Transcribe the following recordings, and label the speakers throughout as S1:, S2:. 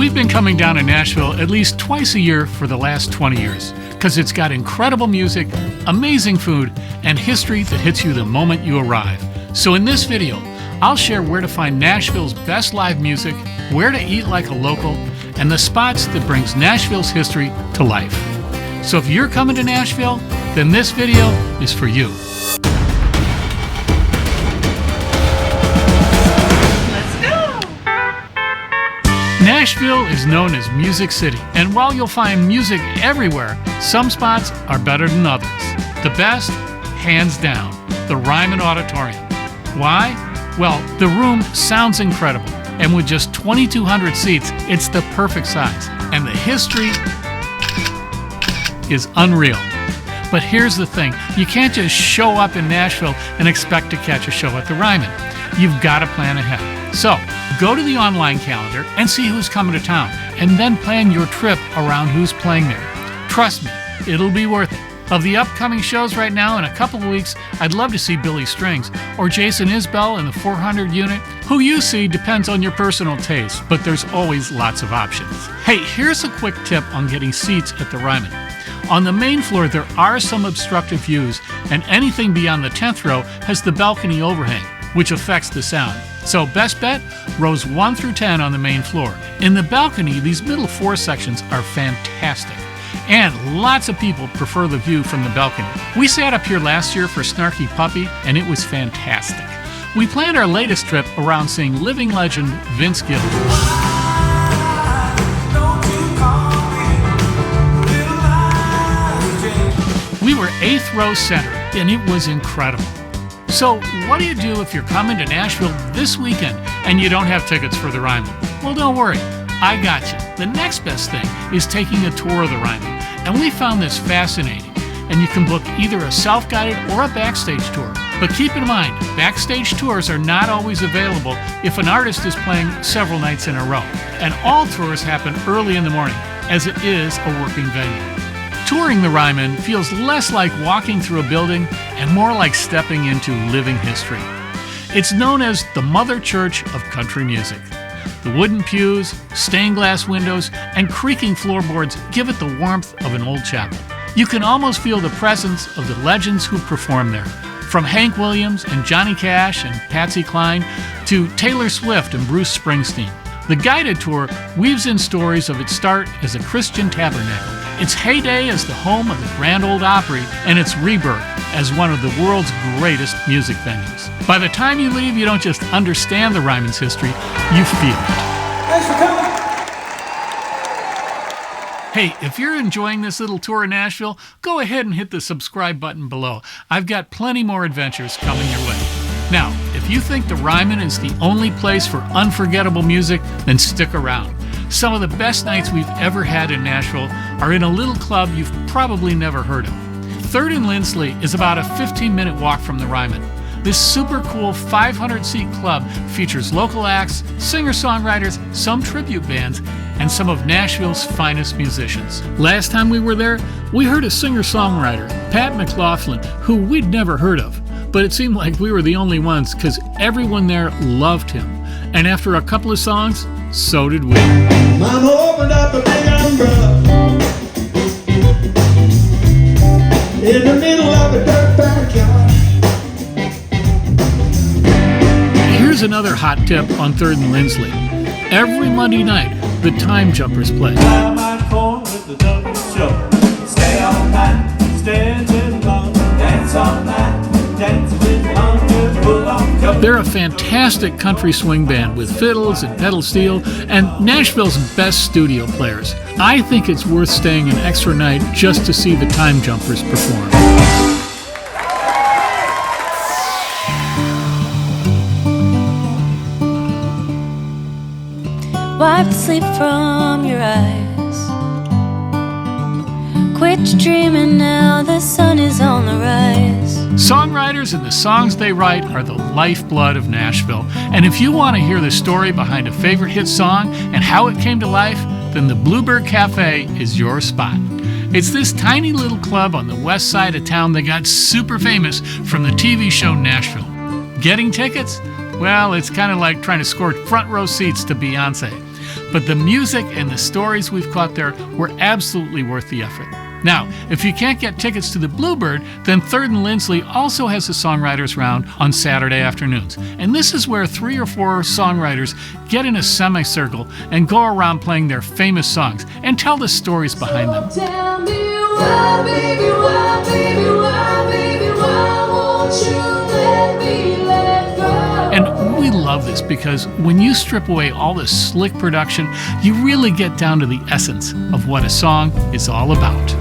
S1: We've been coming down to Nashville at least twice a year for the last 20 years because it's got incredible music, amazing food, and history that hits you the moment you arrive. So in this video, I'll share where to find Nashville's best live music, where to eat like a local, and the spots that brings Nashville's history to life. So if you're coming to Nashville, then this video is for you. Nashville is known as Music City, and while you'll find music everywhere, some spots are better than others. The best, hands down, the Ryman Auditorium. Why? Well, the room sounds incredible, and with just 2,200 seats, it's the perfect size, and the history is unreal. But here's the thing, you can't just show up in Nashville and expect to catch a show at the Ryman. You've got to plan ahead. So, go to the online calendar and see who's coming to town, and then plan your trip around who's playing there. Trust me, it'll be worth it. Of the upcoming shows right now, in a couple of weeks, I'd love to see Billy Strings or Jason Isbell in the 400 unit. Who you see depends on your personal taste, but there's always lots of options. Hey, here's a quick tip on getting seats at the Ryman. On the main floor, there are some obstructive views, and anything beyond the 10th row has the balcony overhang, which affects the sound. So best bet, rows 1 through 10 on the main floor. In the balcony, these middle 4 sections are fantastic, and lots of people prefer the view from the balcony. We sat up here last year for Snarky Puppy, and it was fantastic. We planned our latest trip around seeing living legend Vince Gill. We were 8th row center, and it was incredible. So what do you do if you're coming to Nashville this weekend and you don't have tickets for the Ryman? Well, don't worry, I got you. The next best thing is taking a tour of the Ryman, and we found this fascinating. And you can book either a self-guided or a backstage tour. But keep in mind, backstage tours are not always available if an artist is playing several nights in a row. And all tours happen early in the morning, as it is a working venue. Touring the Ryman feels less like walking through a building and more like stepping into living history. It's known as the Mother Church of country music. The wooden pews, stained glass windows, and creaking floorboards give it the warmth of an old chapel. You can almost feel the presence of the legends who perform there, from Hank Williams and Johnny Cash and Patsy Cline to Taylor Swift and Bruce Springsteen. The guided tour weaves in stories of its start as a Christian tabernacle, its heyday as the home of the Grand Ole Opry, and its rebirth as one of the world's greatest music venues. By the time you leave, you don't just understand the Ryman's history, you feel it.
S2: Thanks for coming.
S1: Hey, if you're enjoying this little tour of Nashville, go ahead and hit the subscribe button below. I've got plenty more adventures coming your way. Now, if you think the Ryman is the only place for unforgettable music, then stick around. Some of the best nights we've ever had in Nashville are in a little club you've probably never heard of. 3rd and Lindsley is about a 15-minute walk from the Ryman. This super cool 500-seat club features local acts, singer-songwriters, some tribute bands, and some of Nashville's finest musicians. Last time we were there, we heard a singer-songwriter, Pat McLaughlin, who we'd never heard of. But it seemed like we were the only ones because everyone there loved him. And after a couple of songs, so did we.
S2: Mama opened up a big umbrella in the middle of a dirt backyard.
S1: Here's another hot tip on 3rd and Lindsley. Every Monday night, the Time Jumpers play.
S3: Stay all night, stay till long, dance all night.
S1: They're a fantastic country swing band with fiddles and pedal steel and Nashville's best studio players. I think it's worth staying an extra night just to see the Time Jumpers perform.
S4: Wipe the sleep from your eyes. Quit dreaming now, the sun is on the rise.
S1: Songwriters and the songs they write are the lifeblood of Nashville. And if you want to hear the story behind a favorite hit song and how it came to life, then the Bluebird Cafe is your spot. It's this tiny little club on the west side of town that got super famous from the TV show Nashville. Getting tickets? Well, it's kind of like trying to score front row seats to Beyonce. but the music and the stories we've caught there were absolutely worth the effort. Now, if you can't get tickets to the Bluebird, then 3rd and Lindsley also has a Songwriters round on Saturday afternoons. And this is where 3 or 4 songwriters get in a semicircle and go around playing their famous songs and tell the stories behind them.
S5: Tell me why, baby, why, baby, why, baby, why won't you let me let go?
S1: And we love this because when you strip away all the slick production, you really get down to the essence of what a song is all about.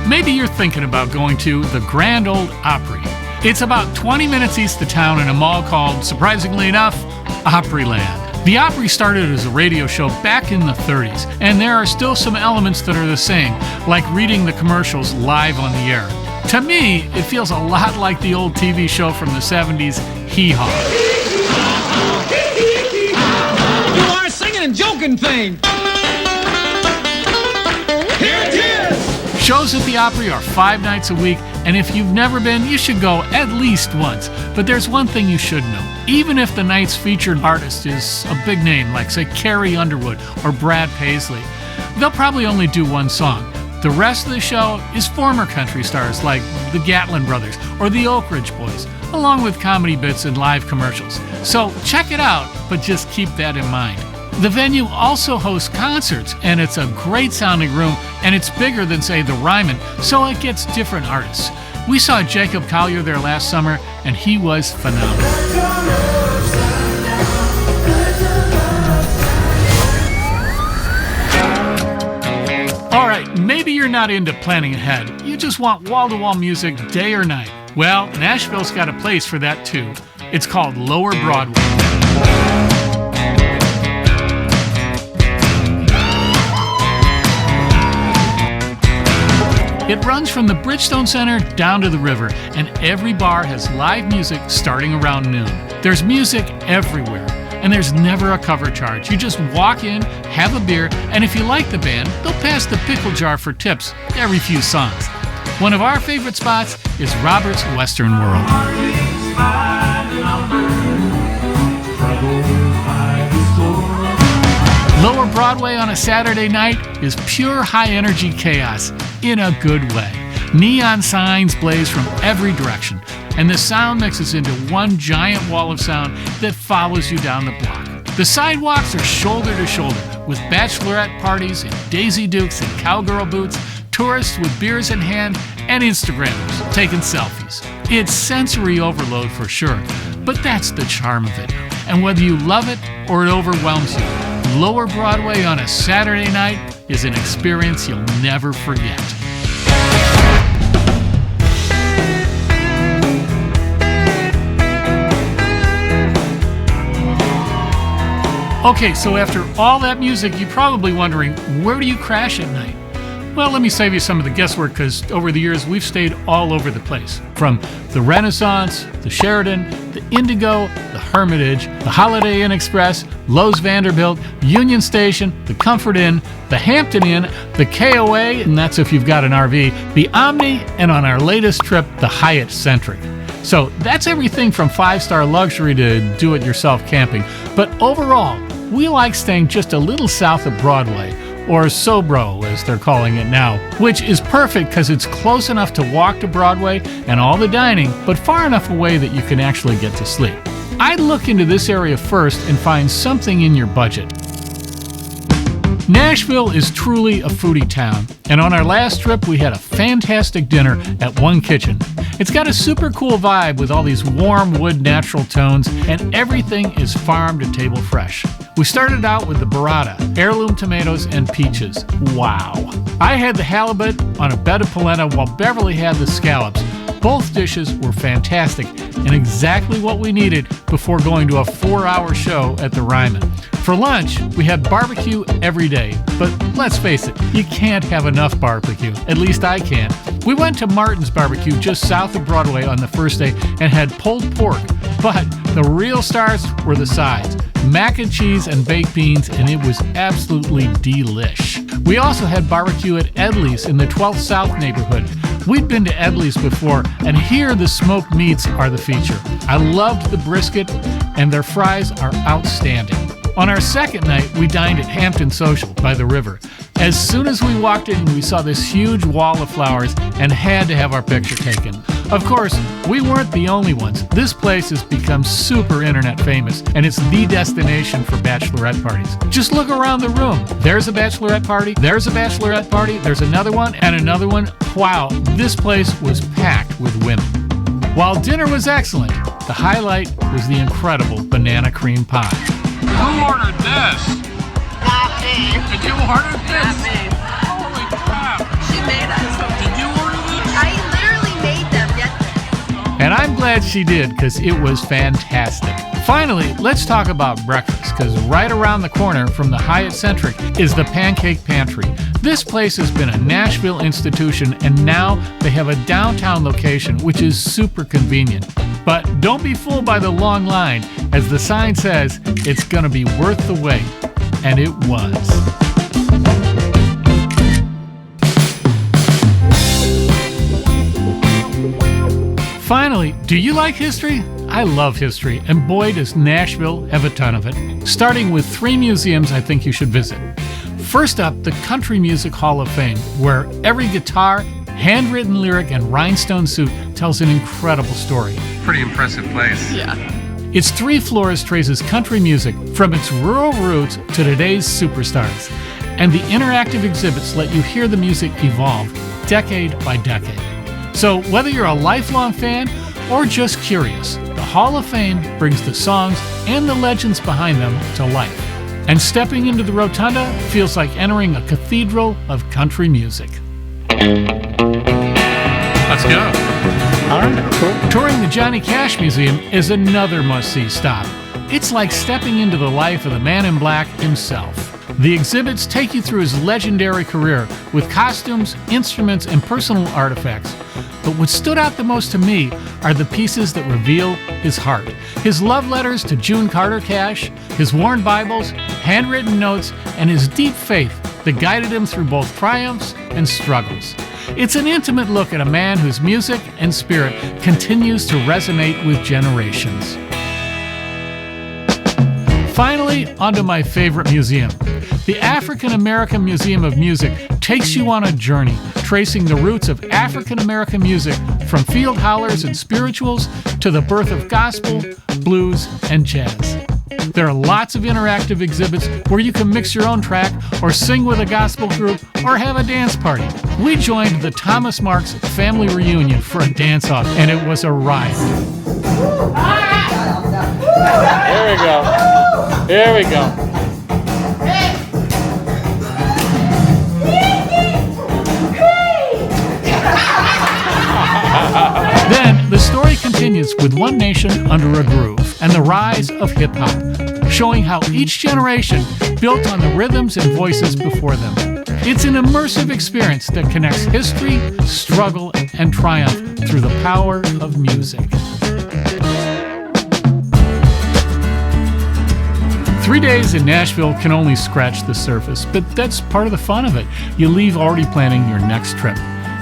S1: Maybe you're thinking about going to the Grand Ole Opry. It's about 20 minutes east of town in a mall called, surprisingly enough, Opryland. The Opry started as a radio show back in the 30s, and there are still some elements that are the same, like reading the commercials live on the air. To me, it feels a lot like the old TV show from the 70s, Hee Haw.
S6: You are singing and joking thing. Here it is.
S1: Shows at the Opry are 5 nights a week, and if you've never been, you should go at least once. But there's one thing you should know. Even if the night's featured artist is a big name, like, say, Carrie Underwood or Brad Paisley, they'll probably only do one song. The rest of the show is former country stars like the Gatlin Brothers or the Oak Ridge Boys, along with comedy bits and live commercials. So check it out, but just keep that in mind. The venue also hosts concerts, and it's a great sounding room, and it's bigger than, say, the Ryman, so it gets different artists. We saw Jacob Collier there last summer, and he was phenomenal. All right, maybe you're not into planning ahead. You just want wall-to-wall music day or night. Well, Nashville's got a place for that too. It's called Lower Broadway. It runs from the Bridgestone Center down to the river, and every bar has live music starting around noon. There's music everywhere, and there's never a cover charge. You just walk in, have a beer, and if you like the band, they'll pass the pickle jar for tips every few songs. One of our favorite spots is Robert's Western World. Lower Broadway on a Saturday night is pure high-energy chaos in a good way. Neon signs blaze from every direction, and the sound mixes into one giant wall of sound that follows you down the block. The sidewalks are shoulder to shoulder with bachelorette parties in Daisy Dukes and cowgirl boots, tourists with beers in hand, and Instagrammers taking selfies. It's sensory overload for sure, but that's the charm of it. And whether you love it or it overwhelms you, Lower Broadway on a Saturday night is an experience you'll never forget. Okay, so after all that music, you're probably wondering, where do you crash at night? Well, let me save you some of the guesswork, because over the years, we've stayed all over the place. From the Renaissance, the Sheridan, the Indigo, the Hermitage, the Holiday Inn Express, Lowe's Vanderbilt, Union Station, the Comfort Inn, the Hampton Inn, the KOA, and that's if you've got an RV, the Omni, and on our latest trip, the Hyatt Centric. So that's everything from 5-star luxury to do-it-yourself camping. But overall, we like staying just a little south of Broadway, or Sobro as they're calling it now, which is perfect because it's close enough to walk to Broadway and all the dining, but far enough away that you can actually get to sleep. I'd look into this area first and find something in your budget. Nashville is truly a foodie town, and on our last trip we had a fantastic dinner at One Kitchen. It's got a super cool vibe with all these warm wood natural tones, and everything is farm to table fresh. We started out with the burrata, heirloom tomatoes, and peaches. Wow. I had the halibut on a bed of polenta while Beverly had the scallops. Both dishes were fantastic and exactly what we needed before going to a 4-hour show at the Ryman. For lunch, we had barbecue every day, but let's face it, you can't have enough barbecue. At least I can't. We went to Martin's Barbecue just south of Broadway on the first day and had pulled pork, but the real stars were the sides. Mac and cheese and baked beans, and it was absolutely delish. We also had barbecue at Edley's in the 12th South neighborhood. We'd been to Edley's before, and here the smoked meats are the feature. I loved the brisket, and their fries are outstanding. On our second night, we dined at Hampton Social by the river. As soon as we walked in, we saw this huge wall of flowers and had to have our picture taken. Of course, we weren't the only ones. This place has become super internet famous, and it's the destination for bachelorette parties. Just look around the room. There's a bachelorette party, there's a bachelorette party, there's another one, and another one. Wow, this place was packed with women. While dinner was excellent, the highlight was the incredible banana cream pie.
S7: Who ordered this?
S8: Not me.
S7: Did you order this?
S8: Not me.
S7: Holy crap.
S8: She made us.
S7: Did you order this?
S8: I literally made them yesterday.
S1: And I'm glad she did, because it was fantastic. Finally, let's talk about breakfast, because right around the corner from the Hyatt Centric is the Pancake Pantry. This place has been a Nashville institution, and now they have a downtown location, which is super convenient. But don't be fooled by the long line. As the sign says, it's going to be worth the wait. And it was. Finally, do you like history? I love history, and boy does Nashville have a ton of it. Starting with 3 museums I think you should visit. First up, the Country Music Hall of Fame, where every guitar, handwritten lyric, and rhinestone suit tells an incredible story.
S7: Pretty impressive place.
S8: Yeah.
S1: Its 3 floors traces country music from its rural roots to today's superstars. And the interactive exhibits let you hear the music evolve decade by decade. So whether you're a lifelong fan or just curious, the Hall of Fame brings the songs and the legends behind them to life. And stepping into the rotunda feels like entering a cathedral of country music.
S7: Let's go.
S1: All right, cool. Touring the Johnny Cash Museum is another must-see stop. It's like stepping into the life of the man in black himself. The exhibits take you through his legendary career with costumes, instruments, and personal artifacts. But what stood out the most to me are the pieces that reveal his heart. His love letters to June Carter Cash, his worn Bibles, handwritten notes, and his deep faith that guided him through both triumphs and struggles. It's an intimate look at a man whose music and spirit continues to resonate with generations. Finally, onto my favorite museum. The African American Museum of Music takes you on a journey, tracing the roots of African American music from field hollers and spirituals to the birth of gospel, blues, and jazz. There are lots of interactive exhibits where you can mix your own track or sing with a gospel group or have a dance party. We joined the Thomas Marks family reunion for a dance-off, and it was a riot.
S9: Here we go. Here we go.
S1: Then the story continues with One Nation Under a Groove and the rise of hip-hop, showing how each generation built on the rhythms and voices before them. It's an immersive experience that connects history, struggle, and triumph through the power of music. 3 days in Nashville can only scratch the surface, but that's part of the fun of it. You leave already planning your next trip.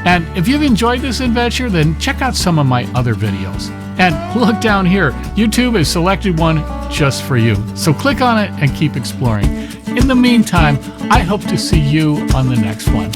S1: And if you've enjoyed this adventure, then check out some of my other videos. And look down here, YouTube has selected one just for you. So click on it and keep exploring. In the meantime, I hope to see you on the next one.